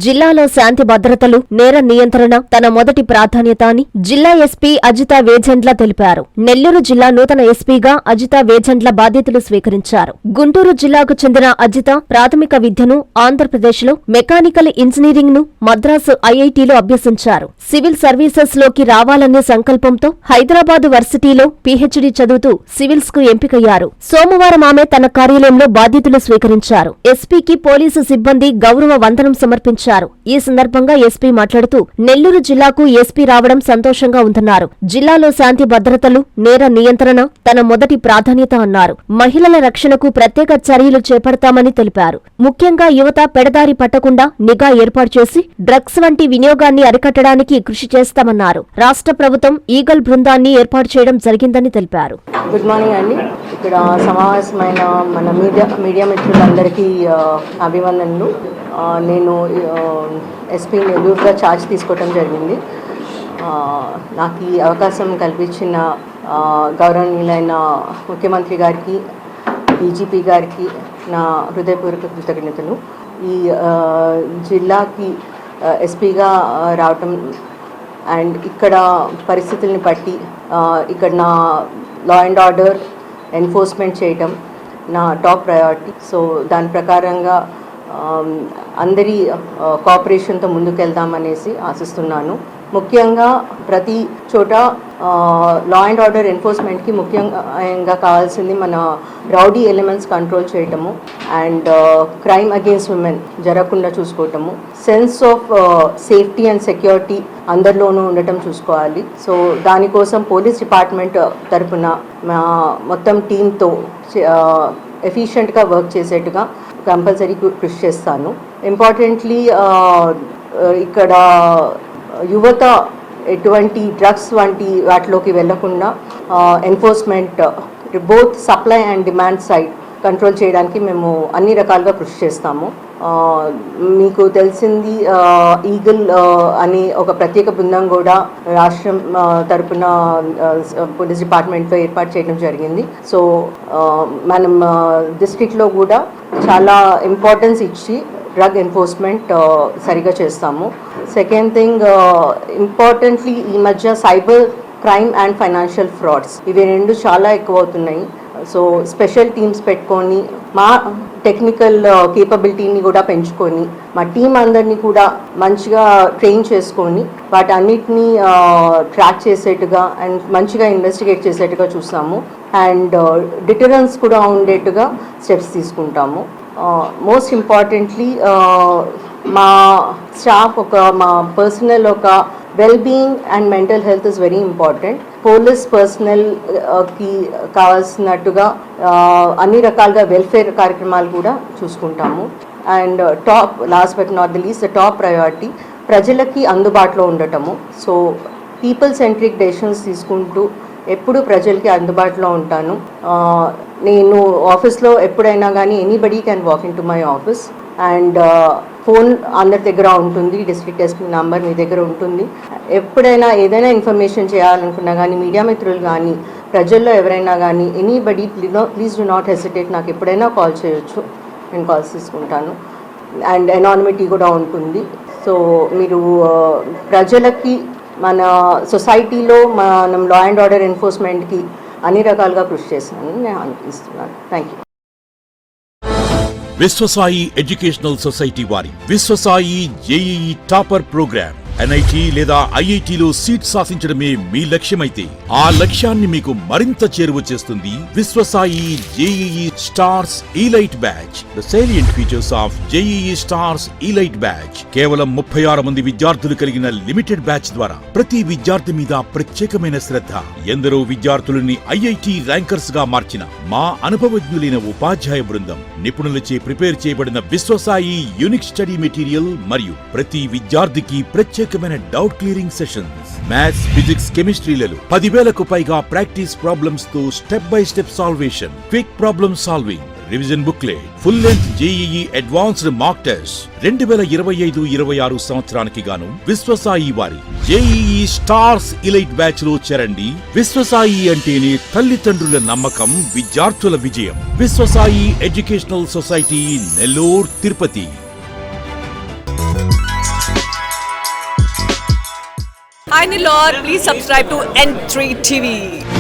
జిల్లాలో శాంతి భద్రతలు, నేర నియంత్రణ తన మొదటి ప్రాధాన్యత అని జిల్లా ఎస్పీ అజితా వేజెండ్ల తెలిపారు. నెల్లూరు జిల్లా నూతన ఎస్పీగా అజితా వేజెండ్ల బాధ్యతలు స్వీకరించారు. గుంటూరు జిల్లాకు చెందిన అజిత ప్రాథమిక విద్యను ఆంధ్రప్రదేశ్లో మెకానికల్ ఇంజనీరింగ్ ను మద్రాసు ఐఐటీలో అభ్యసించారు. సివిల్ సర్వీసెస్ లోకి రావాలనే సంకల్పంతో హైదరాబాద్ వర్సిటీలో పీహెచ్డీ చదువుతూ సివిల్స్ కు ఎంపికయ్యారు. సోమవారం ఆమె తన కార్యాలయంలో బాధ్యతలు స్వీకరించారు. ఎస్పీకి పోలీసు సిబ్బంది గౌరవ వందనం సమర్పించారు. ఈ సందర్భంగా ఎస్పీ మాట్లాడుతూ నెల్లూరు జిల్లాకు ఎస్పీ రావడం సంతోషంగా ఉందన్నారు. జిల్లాలో శాంతి భద్రతలు, నేర నియంత్రణ తన మొదటి ప్రాధాన్యత అన్నారు. మహిళల రక్షణకు ప్రత్యేక చర్యలు చేపడతామని తెలిపారు. ముఖ్యంగా యువత పెడదారి పట్టకుండా నిఘా ఏర్పాటు చేసి డ్రగ్స్ వంటి వినియోగాన్ని అరికట్టడానికి కృషి చేస్తామన్నారు. రాష్ట్ర ప్రభుత్వం ఈగల్ బృందాన్ని ఏర్పాటు చేయడం జరిగిందని తెలిపారు. గుడ్ మార్నింగ్ అండి. ఇక్కడ సమావేశమైన మన మీడియా మిత్రులందరికీ అభివందనలు. నేను ఎస్పీ నెల్లూరుగా ఛార్జ్ తీసుకోవడం జరిగింది. నాకు ఈ అవకాశం కల్పించిన గౌరవనీయులైన ముఖ్యమంత్రి గారికి, డీజీపీ గారికి నా హృదయపూర్వక కృతజ్ఞతలు. ఈ జిల్లాకి ఎస్పీగా రావటం అండ్ ఇక్కడ పరిస్థితుల్ని బట్టి ఇక్కడ నా లా అండ్ ఆర్డర్ ఎన్ఫోర్స్మెంట్ చేయటం నా టాప్ ప్రయారిటీ. సో దాని ప్రకారంగా అందరి కోఆపరేషన్తో ముందుకెళ్దామనేసి ఆశిస్తున్నాను. ముఖ్యంగా ప్రతి చోట లా అండ్ ఆర్డర్ ఎన్ఫోర్స్మెంట్కి ముఖ్యంగా కావాల్సింది మన రౌడీ ఎలిమెంట్స్ కంట్రోల్ చేయటము అండ్ క్రైమ్ అగేన్స్ట్ ఉమెన్ జరగకుండా చూసుకోవటము, sense of safety and security అందరిలోనూ ఉండటం చూసుకోవాలి. సో దానికోసం పోలీస్ డిపార్ట్మెంట్ తరఫున మొత్తం టీంతో ఎఫిషియెంట్గా వర్క్ చేసేట్టుగా కంపల్సరీ కృషి చేస్తాను. ఇంపార్టెంట్లీ ఇక్కడ యువత ఎటువంటి డ్రగ్స్ వంటి వాటిలోకి వెళ్లకుండా enforcement both supply and demand side control చేయడానికి మేము అన్ని రకాలుగా కృషి చేస్తాము. మీకు తెలిసింది ఈగల్ అనే ఒక ప్రత్యేక బృందం కూడా రాష్ట్రం తరపున పోలీస్ డిపార్ట్మెంట్లో ఏర్పాటు చేయడం జరిగింది. సో మనం డిస్ట్రిక్ట్లో కూడా చాలా ఇంపార్టెన్స్ ఇచ్చి డ్రగ్ ఎన్ఫోర్స్మెంట్ సరిగా చేస్తాము. సెకండ్ థింగ్, ఇంపార్టెంట్లీ ఈ మధ్య cyber crime and financial frauds ఇవి రెండు చాలా ఎక్కువ అవుతున్నాయి. సో స్పెషల్ టీమ్స్ పెట్టుకొని మా టెక్నికల్ కేపబిలిటీని కూడా పెంచుకొని మా టీం అందరినీ కూడా మంచిగా ట్రైన్ చేసుకొని వాటన్నిటినీ ట్రాక్ చేసేట్టుగా అండ్ మంచిగా ఇన్వెస్టిగేట్ చేసేట్టుగా చూస్తాము అండ్ డిటరెన్స్ కూడా ఉండేట్టుగా స్టెప్స్ తీసుకుంటాము. మోస్ట్ ఇంపార్టెంట్లీ మా స్టాఫ్ మా పర్సనల్ ఒక wellbeing and mental health is very important. Police పర్సనల్కి కావాల్సినట్టుగా అన్ని రకాలుగా వెల్ఫేర్ కార్యక్రమాలు కూడా చూసుకుంటాము. And last but not the least the top priority ప్రజలకి అందుబాటులో ఉండటము. సో పీపుల్ సెంట్రిక్ డెసిషన్స్ తీసుకుంటూ ఎప్పుడు ప్రజలకి అందుబాటులో ఉంటాను. నేను ఆఫీస్లో ఎప్పుడైనా కానీ anybody can walk in to my office and phone అందరి దగ్గర ఉంటుంది. డిస్ట్రిక్ట్ ఎస్పీ నంబర్ మీ దగ్గర ఉంటుంది. ఎప్పుడైనా ఏదైనా ఇన్ఫర్మేషన్ చేయాలనుకున్నా కానీ మీడియా మిత్రులు కానీ ప్రజల్లో ఎవరైనా కానీ anybody please do not hesitate. నాకు ఎప్పుడైనా కాల్ చేయొచ్చు, నేను కాల్స్ తీసుకుంటాను అండ్ ఎనానిమిటీ కూడా ఉంటుంది. సో మీరు ప్రజలకి మన సొసైటీలో మనం లా అండ్ ఆర్డర్ ఎన్ఫోర్స్మెంట్కి అన్ని రకాలుగా కృషి చేస్తానని నేను అనిపిస్తున్నాను. Thank you. Viswasai educational society వారి Viswasai JEE topper programme NIT లేదా ఐఐటిలో సీట్ సాధించడమే మీ లక్ష్యమైతే ఆ లక్ష్యాన్ని మీకు మరింత చేరువ చేస్తుంది Viswasai JEE stars elite batch. The salient features of JEE stars elite batch. కేవలం 36 మంది విద్యార్థులు కలిగిన లిమిటెడ్ బ్యాచ్ ద్వారా ప్రతి విద్యార్థి మీద ప్రత్యేకమైన శ్రద్ధ, ఎందరో విద్యార్థులని ఐఐటి ర్యాంకర్స్ గా మార్చిన మా అనుభవజ్ఞులైన ఉపాధ్యాయ బృందం, నిపుణులచే ప్రిపేర్ చేయబడిన విశ్వసాయి యూనిక్ స్టడీ మెటీరియల్ మరియు ప్రతి విద్యార్థికి ప్రత్యేకమైన doubt clearing sessions, maths, physics, కెమిస్ట్రీలలో 10,000కు పైగా ప్రాక్టీస్ ప్రాబ్లమ్స్ తో step by step solution, quick problem solving, revision booklet, full length JEE advanced mock test. 2025-26 సంవత్సరానికి గాను విశ్వసాయి వారి జేఈఈ స్టార్స్ ఇలైట్ బ్యాచ్ లో చేరండి. విశ్వసాయి అంటేనే తల్లిదండ్రుల నమ్మకం, విద్యార్థుల విజయం. Viswasai educational society, Nellore, Tirupati. Hi Nilor, please subscribe to N3 TV.